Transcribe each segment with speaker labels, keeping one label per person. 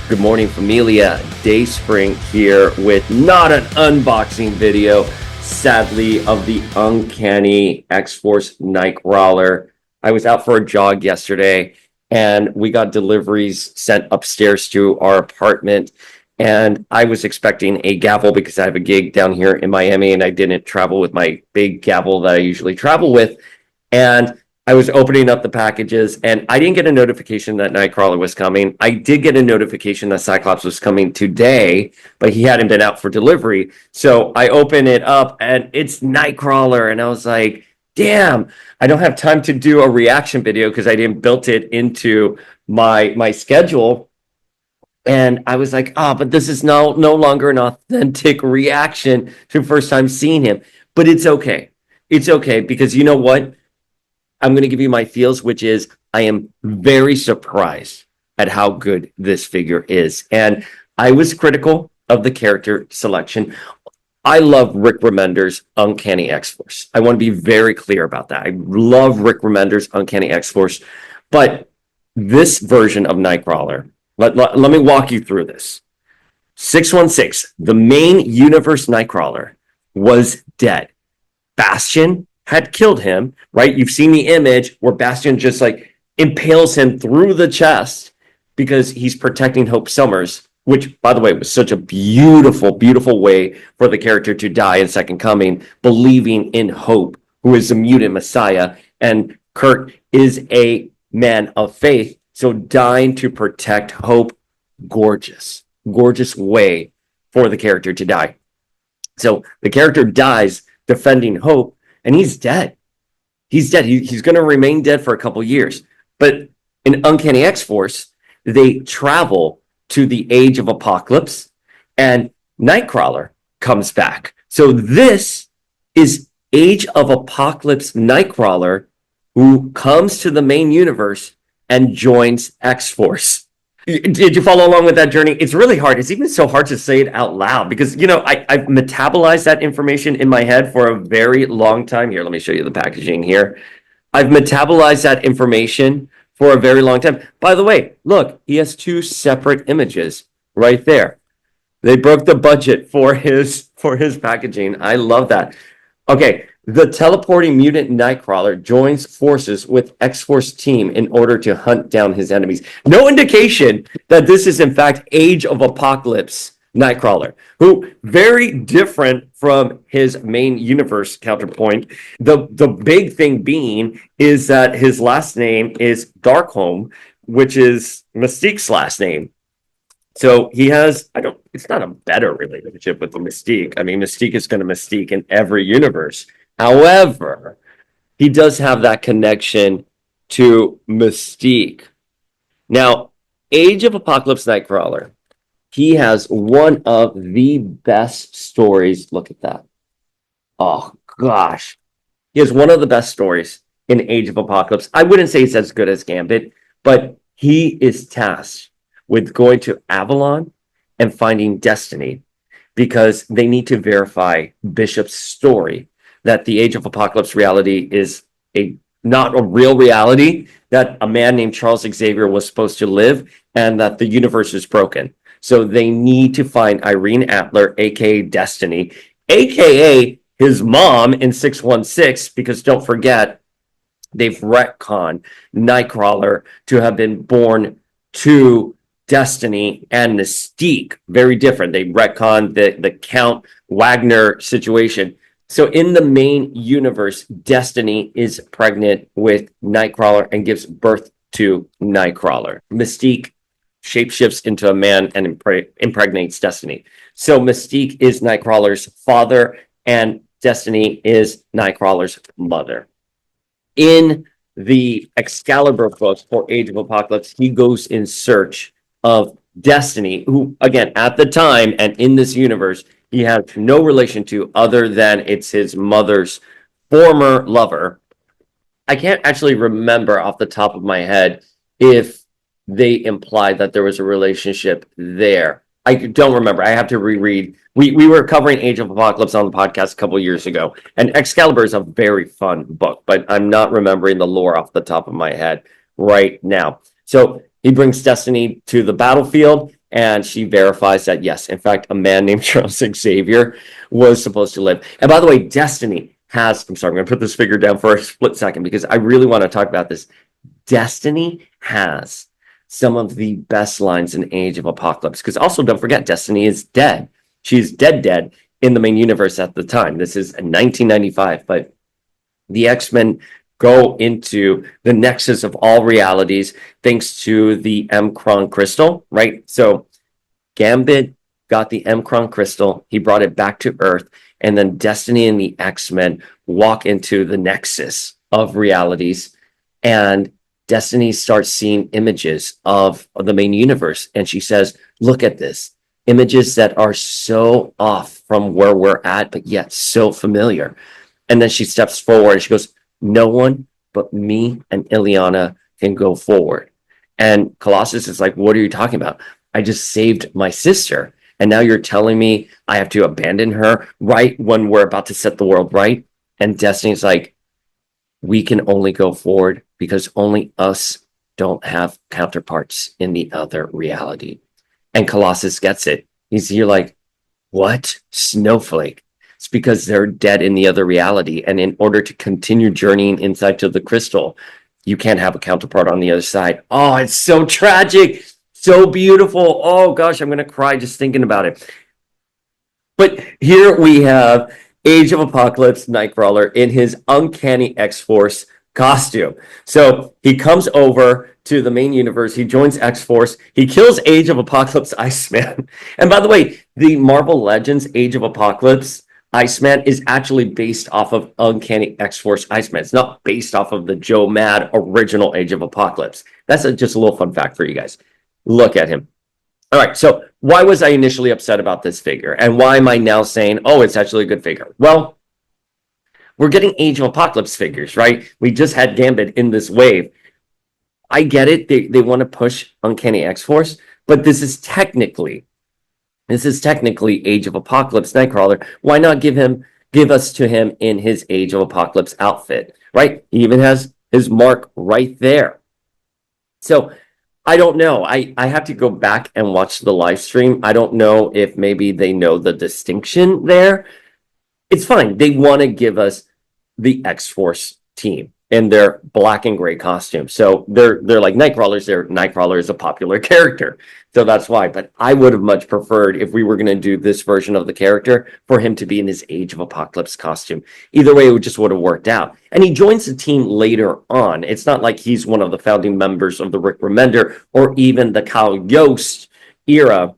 Speaker 1: Good morning, familia. Dayspring here with not an unboxing video, sadly, of the Uncanny X-Force Nightcrawler. I was out for a jog yesterday, and we got deliveries sent upstairs to our apartment. And I was expecting a gavel because I have a gig down here in Miami, and I didn't travel with my big gavel that I usually travel with. And I was opening up the packages, and I didn't get a notification that Nightcrawler was coming. I did get a notification that Cyclops was coming today, but he hadn't been out for delivery. So I open it up, and it's Nightcrawler, and I was like, damn, I don't have time to do a reaction video because I didn't build it into my schedule. And I was like, but this is no longer an authentic reaction to first time seeing him. But it's okay. It's okay because you know what? I'm going to give you my feels, which is I am very surprised at how good this figure is. And I was critical of the character selection. I love Rick Remender's Uncanny X-Force. I want to be very clear about that. I love Rick Remender's Uncanny X-Force. But this version of Nightcrawler, let me walk you through this. 616, the main universe Nightcrawler, was dead. Bastion had killed him, right? You've seen the image where Bastion just like impales him through the chest because he's protecting Hope Summers, which, by the way, was such a beautiful, beautiful way for the character to die in Second Coming, believing in Hope, who is a mutant messiah. And Kurt is a man of faith. So dying to protect Hope, gorgeous, gorgeous way for the character to die. So the character dies defending Hope, and he's dead. He's dead. He's going to remain dead for a couple years. But in Uncanny X-Force, they travel to the Age of Apocalypse, and Nightcrawler comes back. So this is Age of Apocalypse Nightcrawler, who comes to the main universe and joins X-Force. Did you follow along with that journey? It's really hard. It's even so hard to say it out loud because, I've metabolized that information in my head for a very long time. Here, let me show you the packaging here. I've metabolized that information for a very long time. By the way, look, he has two separate images right there. They broke the budget for his packaging. I love that. Okay, the teleporting mutant Nightcrawler joins forces with X-Force team in order to hunt down his enemies. No indication that this is in fact Age of Apocalypse Nightcrawler, who very different from his main universe counterpoint. The big thing being is that his last name is Darkholme, which is Mystique's last name. So he has, it's not a better relationship with the Mystique. I mean, Mystique is going to Mystique in every universe. However, he does have that connection to Mystique. Now, Age of Apocalypse Nightcrawler, he has one of the best stories. Look at that. Oh, gosh. He has one of the best stories in Age of Apocalypse. I wouldn't say it's as good as Gambit, but he is tasked with going to Avalon and finding Destiny because they need to verify Bishop's story that the Age of Apocalypse reality is not a real reality, that a man named Charles Xavier was supposed to live, and that the universe is broken. So they need to find Irene Adler, aka Destiny, aka his mom in 616, because don't forget, they've retconned Nightcrawler to have been born to Destiny and Mystique. Very different. They retconned the Count Wagner situation. So in the main universe, Destiny is pregnant with Nightcrawler and gives birth to Nightcrawler. Mystique shapeshifts into a man and impregnates Destiny. So Mystique is Nightcrawler's father and Destiny is Nightcrawler's mother. In the Excalibur books for Age of Apocalypse, he goes in search of Destiny, who, again, at the time and in this universe, he has no relation to other than it's his mother's former lover. I can't actually remember off the top of my head if they implied that there was a relationship there. I don't remember. I have to reread. We were covering Age of Apocalypse on the podcast a couple years ago, and Excalibur is a very fun book, but I'm not remembering the lore off the top of my head right now. So he brings Destiny to the battlefield. and she verifies that, yes, in fact, a man named Charles Xavier was supposed to live. And by the way, Destiny has, I'm sorry, I'm going to put this figure down for a split second because I really want to talk about this. Destiny has some of the best lines in Age of Apocalypse, because also don't forget, Destiny is dead. She's dead in the main universe at the time. This is 1995, but the X-Men go into the Nexus of All Realities thanks to the M-Cron crystal, right? So Gambit got the M-Cron crystal, he brought it back to Earth, and then Destiny and the X-Men walk into the Nexus of Realities, and Destiny starts seeing images of the main universe, and she says, look at this. Images that are so off from where we're at, but yet so familiar. And then she steps forward and she goes, no one but me and Ileana can go forward. And Colossus is like, what are you talking about? I just saved my sister. And now you're telling me I have to abandon her right when we're about to set the world right? And Destiny's like, we can only go forward because only us don't have counterparts in the other reality. And Colossus gets it. You're like, what? Snowflake. It's because they're dead in the other reality. And in order to continue journeying inside to the crystal, you can't have a counterpart on the other side. Oh, it's so tragic. So beautiful. Oh, gosh, I'm going to cry just thinking about it. But here we have Age of Apocalypse Nightcrawler in his Uncanny X-Force costume. So he comes over to the main universe. He joins X-Force. He kills Age of Apocalypse Iceman. And by the way, the Marvel Legends Age of Apocalypse Iceman is actually based off of Uncanny X-Force Iceman. It's not based off of the Joe Mad original Age of Apocalypse. That's just a little fun fact for you guys. Look at him. All right, so why was I initially upset about this figure? And why am I now saying, oh, it's actually a good figure? Well, we're getting Age of Apocalypse figures, right? We just had Gambit in this wave. I get it. They want to push Uncanny X-Force, but this is technically Age of Apocalypse Nightcrawler. Why not give us to him in his Age of Apocalypse outfit, right? He even has his mark right there. So I don't know. I have to go back and watch the live stream. I don't know if maybe they know the distinction there. It's fine. They want to give us the X-Force team in their black and gray costume. So they're like Nightcrawlers. Nightcrawler is a popular character. So that's why. But I would have much preferred, if we were going to do this version of the character, for him to be in his Age of Apocalypse costume. Either way, it just would have worked out. And he joins the team later on. It's not like he's one of the founding members of the Rick Remender or even the Kyle Yost era.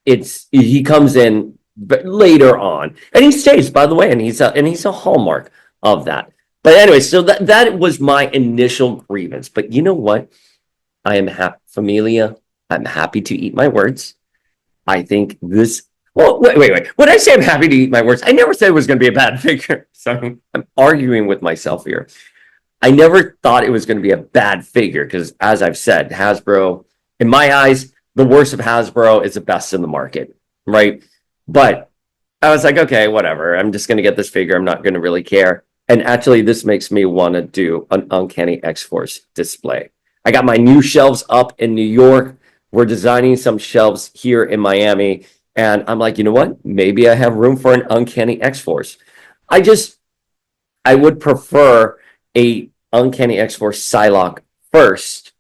Speaker 1: He comes in later on. And he stays, by the way, and he's a hallmark of that. But anyway, so that was my initial grievance. But you know what? I am happy, Familia. I'm happy to eat my words. I think this... Well, wait. When I say I'm happy to eat my words, I never said it was going to be a bad figure. So I'm arguing with myself here. I never thought it was going to be a bad figure because, as I've said, Hasbro, in my eyes, the worst of Hasbro is the best in the market, right? But I was like, okay, whatever. I'm just going to get this figure. I'm not going to really care. And actually, this makes me want to do an Uncanny X-Force display. I got my new shelves up in New York. We're designing some shelves here in Miami. And I'm like, you know what? Maybe I have room for an Uncanny X-Force. I would prefer a Uncanny X-Force Psylocke first.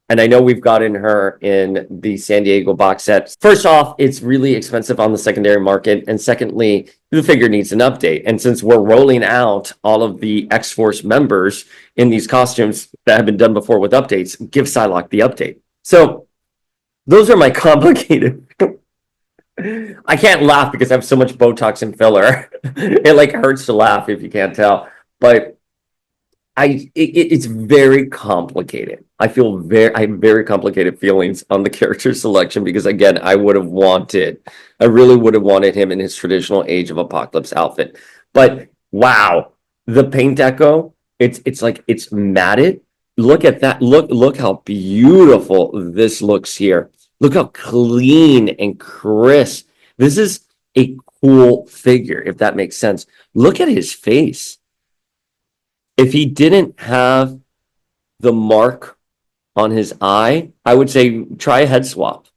Speaker 1: And I know we've gotten her in the San Diego box set. First off, it's really expensive on the secondary market. And secondly, the figure needs an update. And since we're rolling out all of the X-Force members in these costumes that have been done before with updates, give Psylocke the update. So those are my complicated... I can't laugh because I have so much Botox and filler. It like hurts to laugh if you can't tell. But it's very complicated. I have very complicated feelings on the character selection because, again, I really would have wanted him in his traditional Age of Apocalypse outfit. But wow, the paint deco, it's like it's matted. Look at that. Look how beautiful this looks here. Look how clean and crisp. This is a cool figure, if that makes sense. Look at his face. If he didn't have the mark on his eye, I would say try a head swap.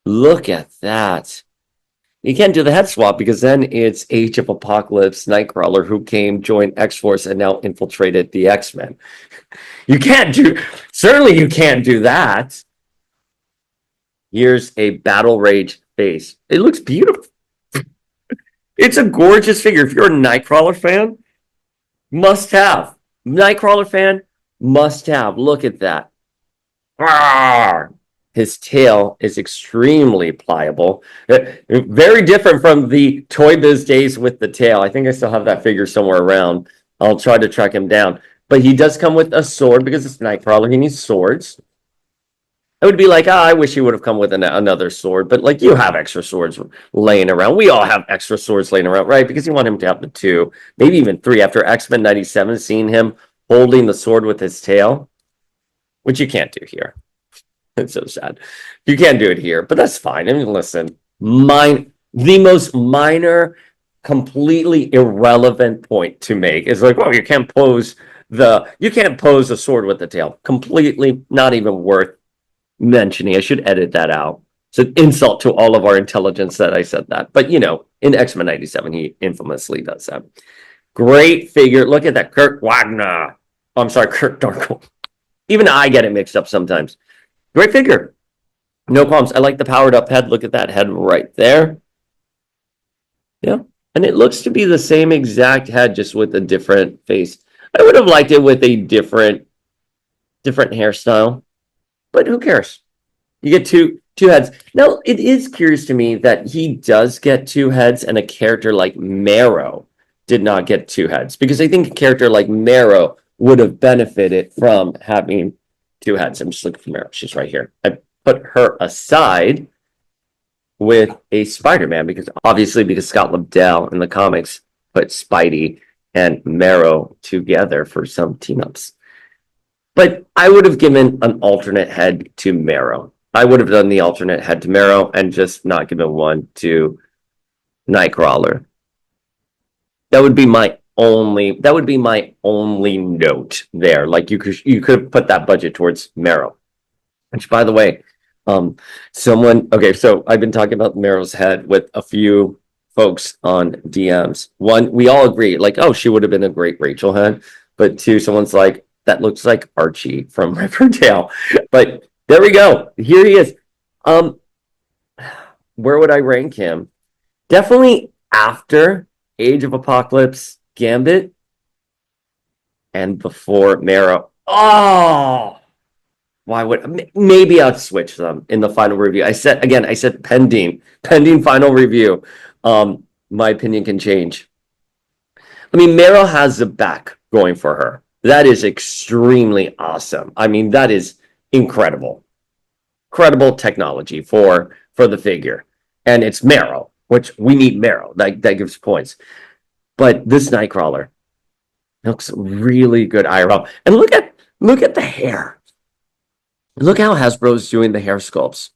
Speaker 1: Look at that. You can't do the head swap because then it's Age of Apocalypse Nightcrawler who came, joined X-Force, and now infiltrated the X-Men. You can't do, certainly you can't do that. Here's a Battle Rage face. It looks beautiful. It's a gorgeous figure. If you're a Nightcrawler fan, must have. Nightcrawler fan, must have. Look at that. Arrgh! His tail is extremely pliable. Very different from the Toy Biz days with the tail. I think I still have that figure somewhere around. I'll try to track him down. But he does come with a sword because it's Nightcrawler. He needs swords. It would be like, I wish he would have come with another sword. But like, you have extra swords laying around. We all have extra swords laying around, right? Because you want him to have the 2, maybe even 3. After X-Men 97, seeing him holding the sword with his tail, which you can't do here. It's so sad. You can't do it here, but that's fine. I mean, listen, the most minor, completely irrelevant point to make is like, well, you can't pose a sword with the tail. Completely not even worth mentioning. I should edit that out. It's an insult to all of our intelligence that I said that. But in X-Men 97, he infamously does that. Great figure. Look at that. Kurt Wagner. Oh, I'm sorry, Kurt Darkle. Even I get it mixed up sometimes. Great figure. No problems. I like the powered up head. Look at that head right there. Yeah. And it looks to be the same exact head, just with a different face. I would have liked it with a different hairstyle, but who cares? You get two heads. Now, it is curious to me that he does get 2 heads and a character like Marrow did not get 2 heads, because I think a character like Marrow would have benefited from having 2 heads. I'm just looking for Marrow. She's right here. I put her aside with a Spider-Man because Scott Lobdell in the comics put Spidey and Marrow together for some team-ups. But I would have given an alternate head to Marrow. I would have done the alternate head to Marrow and just not given one to Nightcrawler. That would be my only note there. Like, you could have put that budget towards Marrow. Which, by the way, so I've been talking about Marrow's head with a few folks on DMs. One, we all agree, like, oh, she would have been a great Rachel head. But 2, someone's like, that looks like Archie from Riverdale. But there we go. Here he is. Where would I rank him? Definitely after Age of Apocalypse Gambit and before Marrow. Oh, why would maybe I'd switch them in the final review. I said pending final review. My opinion can change. I mean, Marrow has the back going for her. That is extremely awesome. I mean, that is incredible technology for the figure, and it's Marrow, which we need Marrow. That gives points. But this Nightcrawler looks really good IRL. And look at the hair. Look how Hasbro's doing the hair sculpts.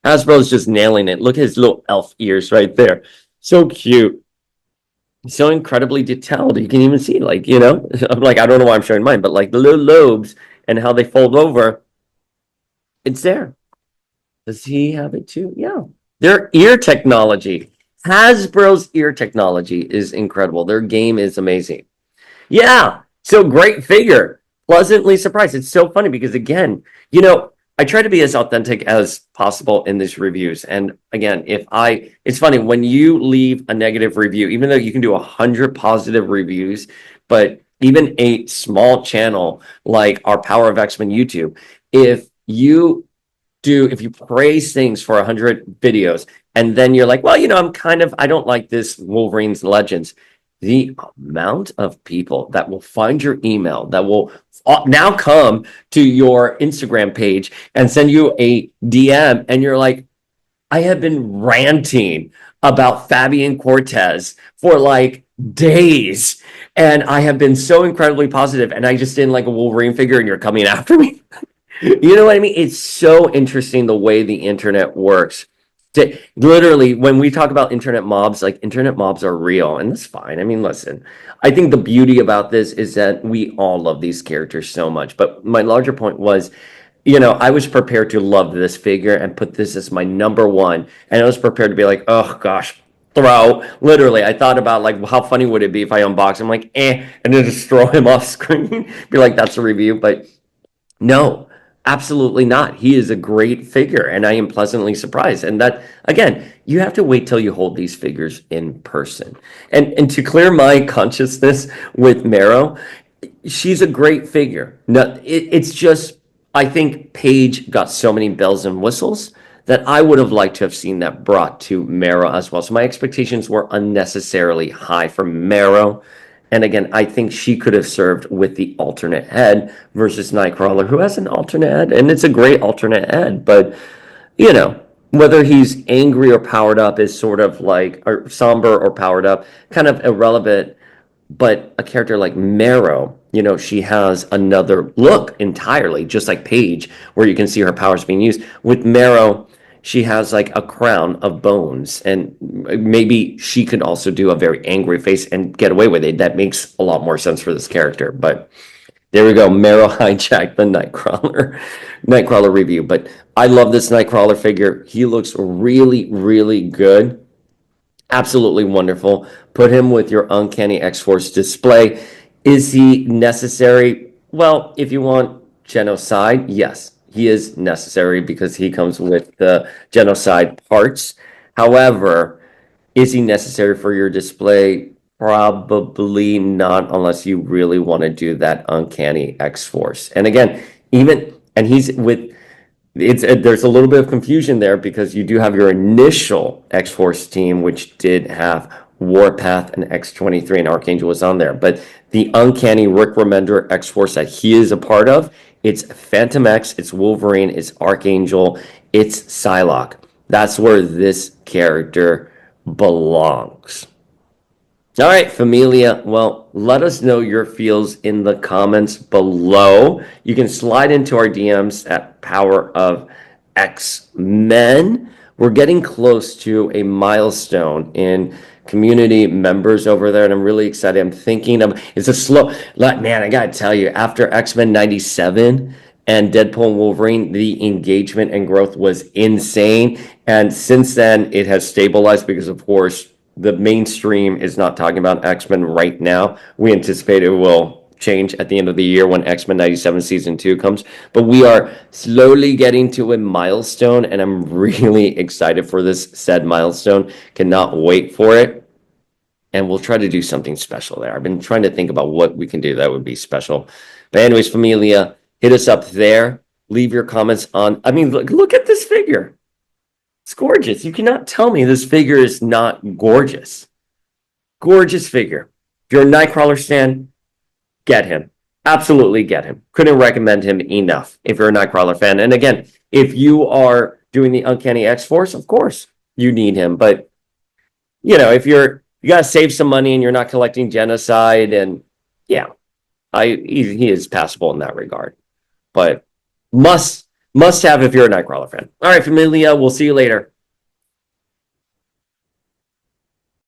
Speaker 1: Hasbro's just nailing it. Look at his little elf ears right there. So cute. So incredibly detailed. You can even see, like, I'm like, I don't know why I'm showing mine, but like the little lobes and how they fold over, it's there. Does he have it too? Yeah. Their ear technology. Hasbro's ear technology is incredible. Their game is amazing. Yeah. So great figure. Pleasantly surprised. It's so funny because, again, I try to be as authentic as possible in these reviews. And again, it's funny when you leave a negative review, even though you can do 100 positive reviews, but even a small channel like our Power of X-Men YouTube, if you praise things for 100 videos and then you're like, well, I don't like this Wolverine's Legends. The amount of people that will find your email, that will now come to your Instagram page and send you a DM, and you're like, I have been ranting about Fabian Cortez for like days, and I have been so incredibly positive, and I just didn't like a Wolverine figure, and you're coming after me. You know what I mean? It's so interesting the way the internet works. Literally, when we talk about internet mobs, like, internet mobs are real, and that's fine. I mean, listen, I think the beauty about this is that we all love these characters so much. But my larger point was, I was prepared to love this figure and put this as my number one. And I was prepared to be like, oh gosh, throw. Literally, I thought about like how funny would it be if I unbox him, like, and then just throw him off screen. Be like, that's a review. But no, absolutely not. He is a great figure, and I am pleasantly surprised. And that, again, you have to wait till you hold these figures in person. And to clear my consciousness with Marrow, she's a great figure. No, it's just I think Paige got so many bells and whistles that I would have liked to have seen that brought to Marrow as well. So my expectations were unnecessarily high for Marrow. And again, I think she could have served with the alternate head versus Nightcrawler, who has an alternate head, and it's a great alternate head. But, whether he's angry or powered up is sort of like, or somber or powered up, kind of irrelevant. But a character like Marrow, she has another look entirely, just like Paige, where you can see her powers being used. With Marrow, she has like a crown of bones, and maybe she could also do a very angry face and get away with it. That makes a lot more sense for this character. But there we go. Marrow hijacked the Nightcrawler review. But I love this Nightcrawler figure. He looks really, really good. Absolutely wonderful. Put him with your Uncanny X-Force display. Is he necessary? Well, if you want genocide, yes, he is necessary because he comes with the genocide parts. However, is he necessary for your display? Probably not, unless you really want to do that Uncanny X-Force. And again, he's with there's a little bit of confusion there because you do have your initial X-Force team, which did have Warpath and X-23, and Archangel was on there. But the Uncanny Rick Remender X-Force that he is a part of, it's Phantom X, it's Wolverine, it's Archangel, it's Psylocke. That's where this character belongs. All right, Familia. Well, let us know your feels in the comments below. You can slide into our DMs at Power of X-Men. We're getting close to a milestone in community members over there, and I'm really excited. I'm thinking of it's a slow, man, I gotta tell you, after X-Men 97 and Deadpool and Wolverine, the engagement and growth was insane. And since then, it has stabilized because, of course, the mainstream is not talking about X-Men right now. We anticipate it will change at the end of the year when X-Men 97 Season 2 comes. But we are slowly getting to a milestone, and I'm really excited for this said milestone. Cannot wait for it. And we'll try to do something special there. I've been trying to think about what we can do that would be special. But anyways, Familia, hit us up there. Leave your comments on... look at this figure. It's gorgeous. You cannot tell me this figure is not gorgeous. Gorgeous figure. If you're a Nightcrawler fan, get him. Absolutely get him. Couldn't recommend him enough if you're a Nightcrawler fan. And again, if you are doing the Uncanny X-Force, of course you need him. But, if you got to save some money and you're not collecting genocide, and yeah, he is passable in that regard. But must have if you're a Nightcrawler fan. All right, Familia, we'll see you later.